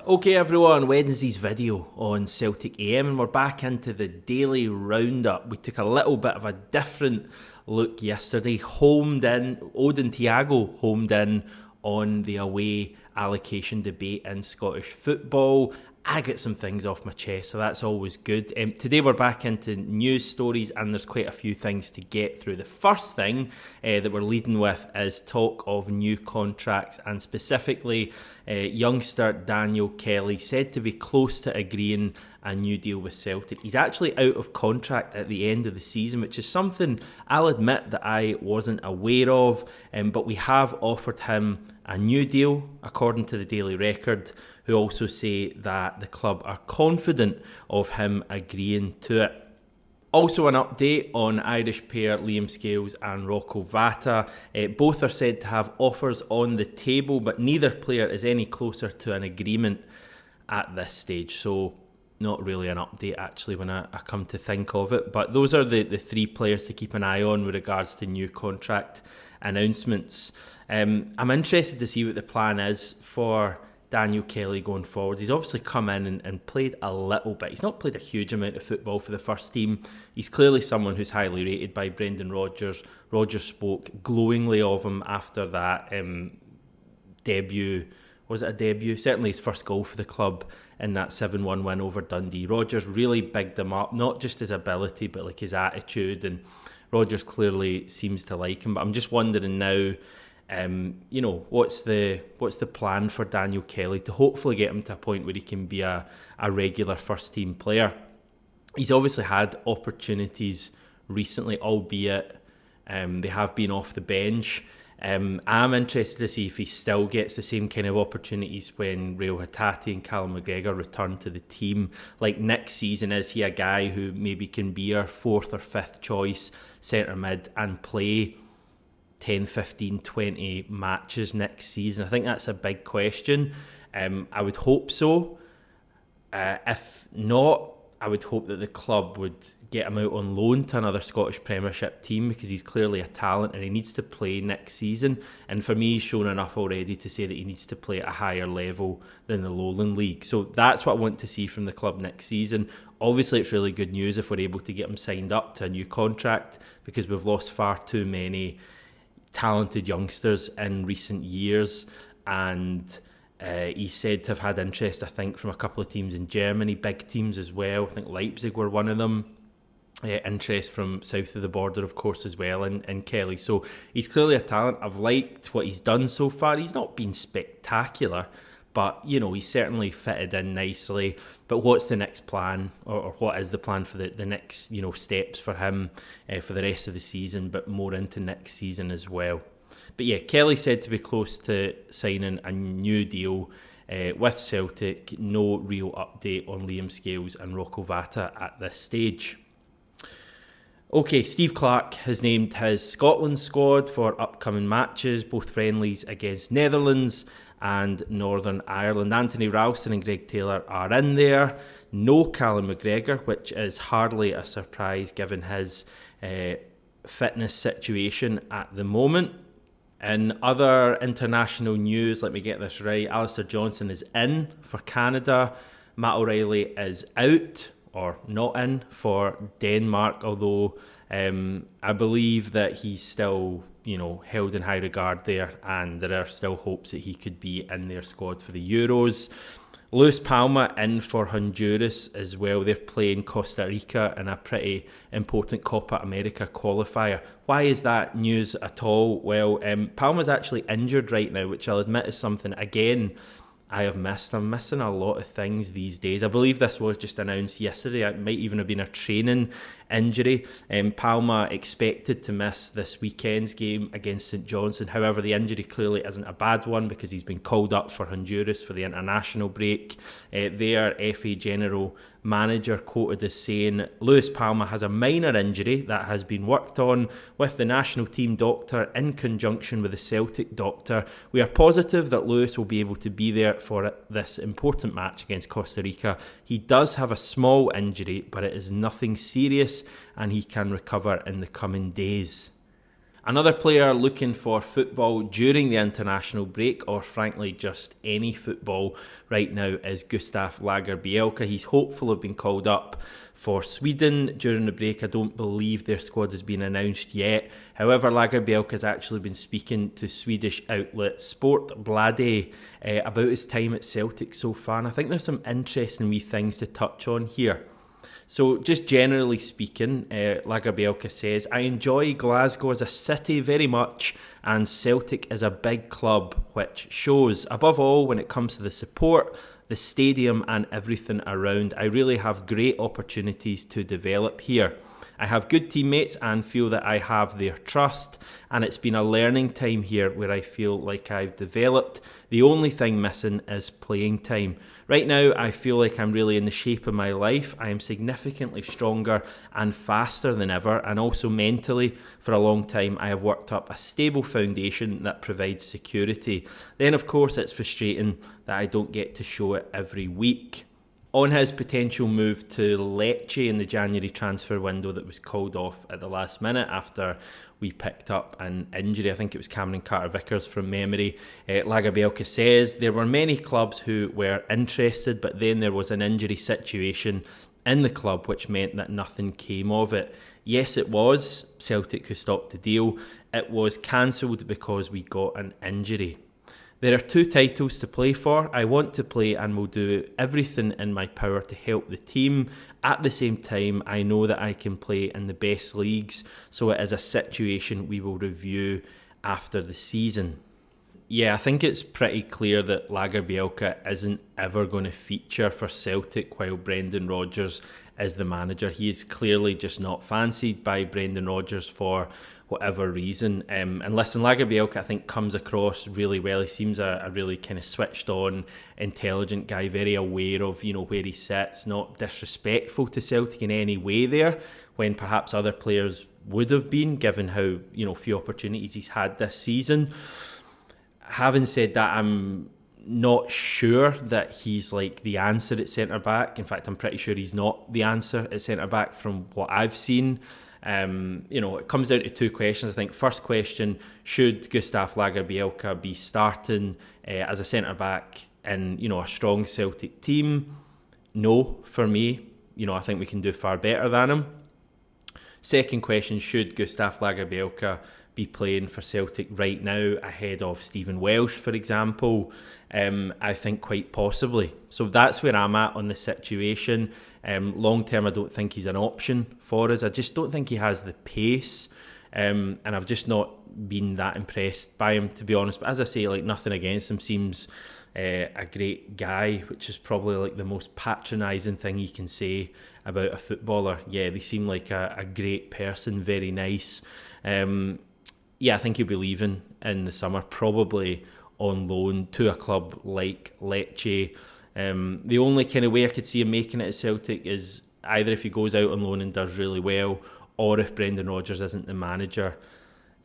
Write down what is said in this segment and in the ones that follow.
Okay everyone, Wednesday's video on Celtic AM and we're back into the daily roundup. We took a little bit of a different look yesterday, Odin Thiago homed in on the away allocation debate in Scottish football. I get some things off my chest, so that's always good. Today we're back into news stories and there's quite a few things to get through. The first thing that we're leading with is talk of new contracts, and specifically youngster Daniel Kelly said to be close to agreeing a new deal with Celtic. He's actually out of contract at the end of the season, which is something I'll admit that I wasn't aware of, but we have offered him a new deal, according to the Daily Record, who also say that the club are confident of him agreeing to it. Also an update on Irish pair Liam Scales and Rocco Vata. Both are said to have offers on the table, but neither player is any closer to an agreement at this stage. So not really an update actually when I come to think of it. But those are the three players to keep an eye on with regards to new contract announcements. I'm interested to see what the plan is for Daniel Kelly going forward. He's obviously come in and played a little bit. He's not played a huge amount of football for the first team. He's clearly someone who's highly rated by Brendan Rodgers. Rodgers spoke glowingly of him after that debut. Was it a debut? Certainly his first goal for the club in that 7-1 win over Dundee. Rodgers really bigged him up, not just his ability, but like his attitude. And Rodgers clearly seems to like him. But I'm just wondering now, what's the plan for Daniel Kelly to hopefully get him to a point where he can be a regular first team player. He's obviously had opportunities recently, albeit they have been off the bench. I'm interested to see if he still gets the same kind of opportunities when Rail Hatate and Callum McGregor return to the team. Like next season, is he a guy who maybe can be our fourth or fifth choice centre mid and play 10, 15, 20 matches next season? I think that's a big question. I would hope so. If not, I would hope that the club would get him out on loan to another Scottish Premiership team, because he's clearly a talent and he needs to play next season. And for me, he's shown enough already to say that he needs to play at a higher level than the Lowland League. So that's what I want to see from the club next season. Obviously, it's really good news if we're able to get him signed up to a new contract, because we've lost far too many talented youngsters in recent years. And he's said to have had interest, I think, from a couple of teams in Germany, big teams as well. I think Leipzig were one of them. Interest from south of the border, of course, as well, in Kelly. So he's clearly a talent. I've liked what he's done so far. He's not been spectacular, but, he's certainly fitted in nicely. But what's the next plan, or what is the plan for the next, steps for him for the rest of the season, but more into next season as well? But yeah, Kelly said to be close to signing a new deal with Celtic. No real update on Liam Scales and Rocco Vata at this stage. Okay, Steve Clarke has named his Scotland squad for upcoming matches, both friendlies against Netherlands and Northern Ireland. Anthony Ralston and Greg Taylor are in there. No Callum McGregor, which is hardly a surprise given his fitness situation at the moment. In other international news, let me get this right, Alistair Johnston is in for Canada. Matt O'Reilly is out, or not in, for Denmark, although I believe that he's still, held in high regard there, and there are still hopes that he could be in their squad for the Euros. Luis Palma in for Honduras as well. They're playing Costa Rica in a pretty important Copa America qualifier. Why is that news at all? Well, Palma's actually injured right now, which I'll admit is something, again, I have missed. I'm missing a lot of things these days. I believe this was just announced yesterday. It might even have been a training injury. Palma expected to miss this weekend's game against St Johnstone. However, the injury clearly isn't a bad one, because he's been called up for Honduras for the international break. Their FA General Manager quoted as saying, Luis Palma has a minor injury that has been worked on with the national team doctor in conjunction with the Celtic doctor. We are positive that Luis will be able to be there for this important match against Costa Rica. He does have a small injury, but it is nothing serious and he can recover in the coming days. Another player looking for football during the international break, or frankly just any football right now, is Gustav Lagerbielke. He's hopeful of being called up for Sweden during the break. I don't believe their squad has been announced yet. However, Lagerbielke has actually been speaking to Swedish outlet Sportbladet about his time at Celtic so far, and I think there's some interesting wee things to touch on here. So just generally speaking, Lagerbielke says, I enjoy Glasgow as a city very much, and Celtic is a big club, which shows, above all when it comes to the support, the stadium and everything around. I really have great opportunities to develop here. I have good teammates and feel that I have their trust, and it's been a learning time here where I feel like I've developed. The only thing missing is playing time. Right now, I feel like I'm really in the shape of my life. I am significantly stronger and faster than ever, and also mentally, for a long time, I have worked up a stable foundation that provides security. Then, of course, it's frustrating that I don't get to show it every week. On his potential move to Lecce in the January transfer window that was called off at the last minute after we picked up an injury, I think it was Cameron Carter-Vickers from memory, Lagerbielke says there were many clubs who were interested, but then there was an injury situation in the club which meant that nothing came of it. Yes, it was Celtic who stopped the deal. It was cancelled because we got an injury. There are 2 titles to play for. I want to play and will do everything in my power to help the team. At the same time, I know that I can play in the best leagues, so it is a situation we will review after the season. Yeah, I think it's pretty clear that Lagerbielke isn't ever going to feature for Celtic while Brendan Rodgers is the manager. He is clearly just not fancied by Brendan Rodgers for whatever reason. And listen, Lagerbielke, I think, comes across really well. He seems a really kind of switched on, intelligent guy, very aware of, where he sits, not disrespectful to Celtic in any way there, when perhaps other players would have been, given how, few opportunities he's had this season. Having said that, I'm not sure that he's like the answer at centre-back. In fact, I'm pretty sure he's not the answer at centre-back from what I've seen. It comes down to 2 questions. I think first question, should Gustav Lagerbielke be starting as a centre-back in, a strong Celtic team? No, for me. I think we can do far better than him. Second question, should Gustav Lagerbielke be playing for Celtic right now ahead of Stephen Welsh, for example? I think quite possibly. So that's where I'm at on the situation. Long term, I don't think he's an option for us. I just don't think he has the pace, and I've just not been that impressed by him, to be honest. But as I say, nothing against him, seems a great guy, which is probably the most patronising thing you can say about a footballer. Yeah, they seem like a great person, very nice. I think he'll be leaving in the summer, probably on loan to a club like Lecce. The only kind of way I could see him making it at Celtic is either if he goes out on loan and does really well, or if Brendan Rodgers isn't the manager,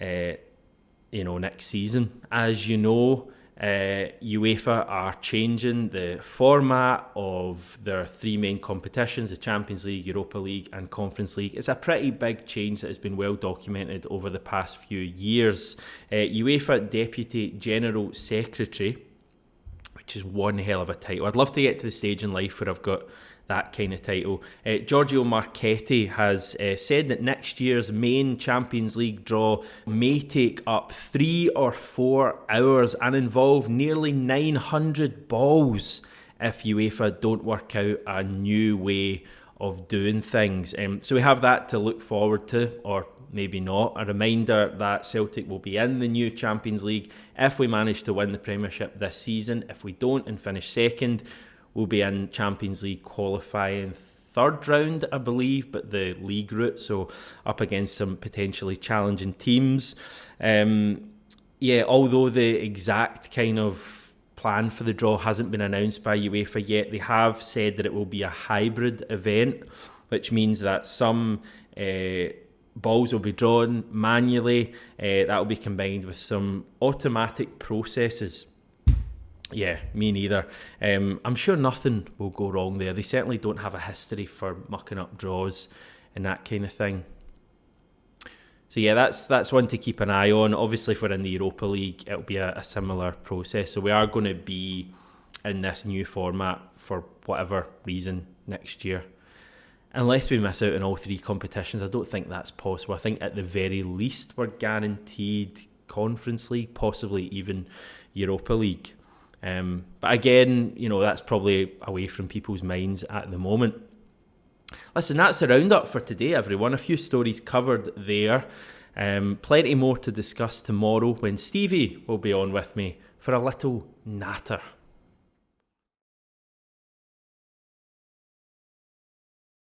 next season. As you know, UEFA are changing the format of their 3 main competitions, the Champions League, Europa League and Conference League. It's a pretty big change that has been well documented over the past few years. UEFA Deputy General Secretary, which is one hell of a title. I'd love to get to the stage in life where I've got that kind of title. Giorgio Marchetti has said that next year's main Champions League draw may take up 3 or 4 hours and involve nearly 900 balls if UEFA don't work out a new way of doing things. So we have that to look forward to, or maybe not. A reminder that Celtic will be in the new Champions League if we manage to win the Premiership this season. If we don't and finish second, we'll be in Champions League qualifying 3rd round, I believe, but the league route, so up against some potentially challenging teams. Although the exact kind of plan for the draw hasn't been announced by UEFA yet, they have said that it will be a hybrid event, which means that some balls will be drawn manually. That will be combined with some automatic processes. Yeah, me neither. I'm sure nothing will go wrong there. They certainly don't have a history for mucking up draws and that kind of thing. So yeah, that's one to keep an eye on. Obviously, if we're in the Europa League, it'll be a similar process. So we are going to be in this new format for whatever reason next year. Unless we miss out on all three competitions, I don't think that's possible. I think at the very least we're guaranteed Conference League, possibly even Europa League. But again, that's probably away from people's minds at the moment. Listen, that's the roundup for today, everyone. A few stories covered there. Plenty more to discuss tomorrow when Stevie will be on with me for a little natter.